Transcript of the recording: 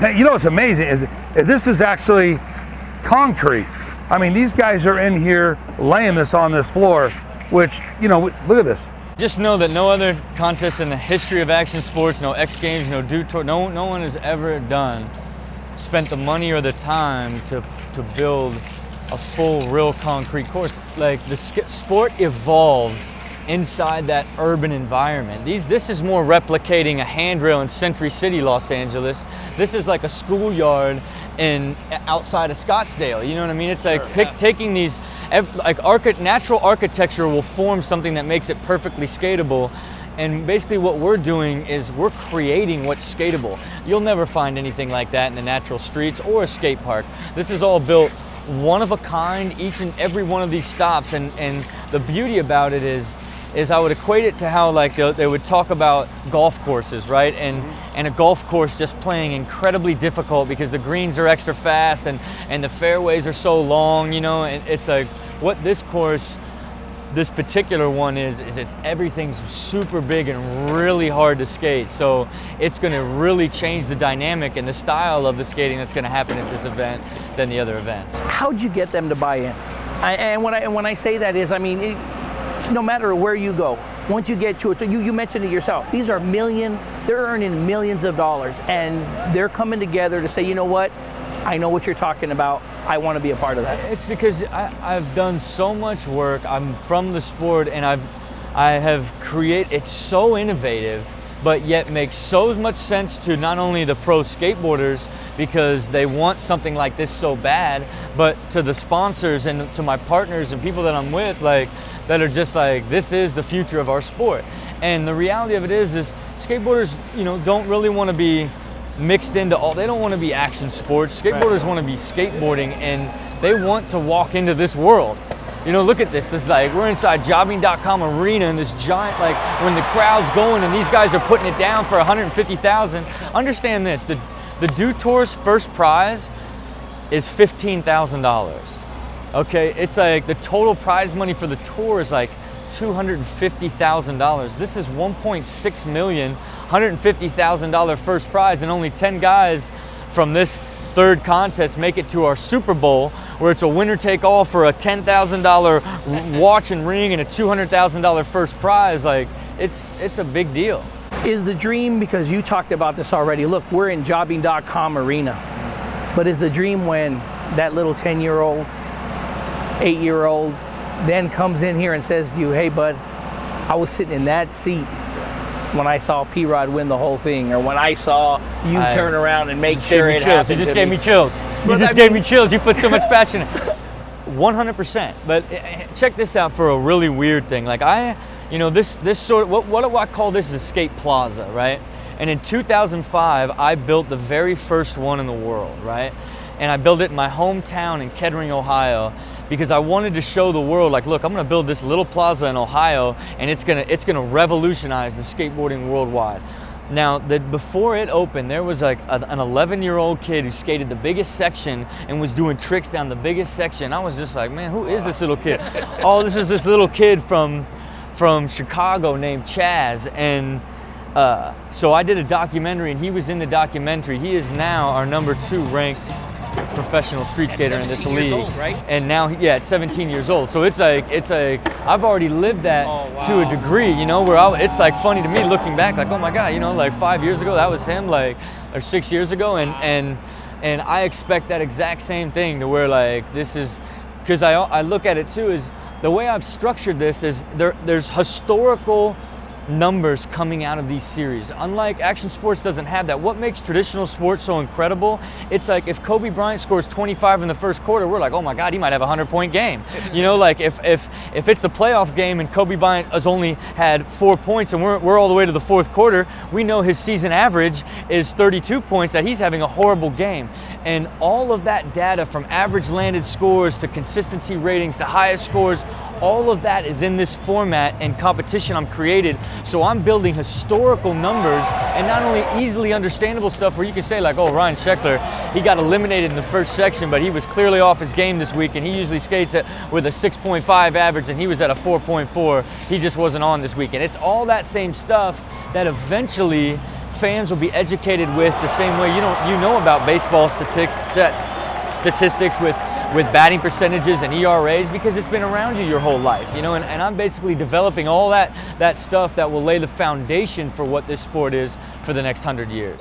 Now, you know what's amazing is this is actually concrete. I mean, these guys are in here laying this on this floor, which, you know, look at this. Just know that no other contest in the history of action sports, no X Games, no Dew Tour, no one has ever spent the money or the time to build a full, real concrete course. Like, the sport evolved inside that urban environment. This is more replicating a handrail in Century City, Los Angeles. This is like a schoolyard outside of Scottsdale. You know what I mean? It's like taking these, like natural architecture will form something that makes it perfectly skatable. And basically what we're doing is we're creating what's skatable. You'll never find anything like that in the natural streets or a skate park. This is all built one of a kind, each and every one of these stops. And the beauty about it is I would equate it to how, like, they would talk about golf courses, right? And a golf course just playing incredibly difficult because the greens are extra fast and the fairways are so long, you know. And it's like what this course, this particular one is everything's super big and really hard to skate. So it's going to really change the dynamic and the style of the skating that's going to happen at this event than the other events. How'd you get them to buy in? And when I say that is, I mean, no matter where you go, once you get to it, so you mentioned it yourself, they're earning millions of dollars, and they're coming together to say, you know what, I know what you're talking about, I want to be a part of that. It's because I've done so much work, I'm from the sport, and I have created, it's so innovative, but yet makes so much sense to not only the pro skateboarders because they want something like this so bad, but to the sponsors and to my partners and people that I'm with, like, that are just like, this is the future of our sport. And the reality of it is skateboarders, you know, don't really want to be mixed into they don't want to be action sports. Skateboarders want to be skateboarding, and they want to walk into this world. You know, look at this. This is like, we're inside jobbing.com arena in this giant, like, when the crowd's going and these guys are putting it down for 150,000. Understand this, the Dew Tour's first prize is $15,000. Okay, it's like the total prize money for the tour is like $250,000. This is $1.6 million, $150,000 first prize, and only 10 guys from this third contest make it to our Super Bowl, where it's a winner take all for a $10,000 watch and ring and a $200,000 first prize. Like, it's a big deal. Is the dream, because you talked about this already, look, we're in jobbing.com arena, but is the dream when that little 10-year-old, 8-year-old then comes in here and says to you, hey bud, I was sitting in that seat when I saw P-Rod win the whole thing, or when I saw you turn around and make sure it happened. You just gave me chills. You just gave me chills. You put so much passion in it. 100%. But check this out for a really weird thing. Like, this sort of, what do I call this, is a skate plaza, right? And in 2005, I built the very first one in the world, right? And I built it in my hometown in Kettering, Ohio, because I wanted to show the world, like, look, I'm gonna build this little plaza in Ohio, and it's gonna revolutionize the skateboarding worldwide. Now, before it opened, there was like an 11-year-old kid who skated the biggest section and was doing tricks down the biggest section. I was just like, man, who is this little kid? Oh, this is this little kid from Chicago named Chaz. And so I did a documentary, and he was in the documentary. He is now our #2 ranked professional street skater in this league, old, right? And now, yeah, at 17 years old. So it's like I've already lived that to a degree, you know, where it's like funny to me looking back, like, oh my God, you know, like 5 years ago that was him, like, or 6 years ago, and I expect that exact same thing, to where, like, this is, because I look at it too, is the way I've structured this is there's historical numbers coming out of these series. Unlike action sports doesn't have that. What makes traditional sports so incredible, it's like if Kobe Bryant scores 25 in the first quarter, we're like, oh my God, he might have a 100-point game. You know, like if it's the playoff game and Kobe Bryant has only had 4 points and we're all the way to the fourth quarter, we know his season average is 32 points, that he's having a horrible game. And all of that data, from average landed scores to consistency ratings to highest scores, all of that is in this format and competition I'm created. So I'm building historical numbers, and not only easily understandable stuff where you can say, like, oh, Ryan Sheckler, he got eliminated in the first section, but he was clearly off his game this week, and he usually skates with a 6.5 average, and he was at a 4.4. He just wasn't on this weekend. It's all that same stuff that eventually fans will be educated with the same way you know about baseball statistics with batting percentages and ERAs, because it's been around you your whole life, you know, and I'm basically developing all that stuff that will lay the foundation for what this sport is for the next 100 years.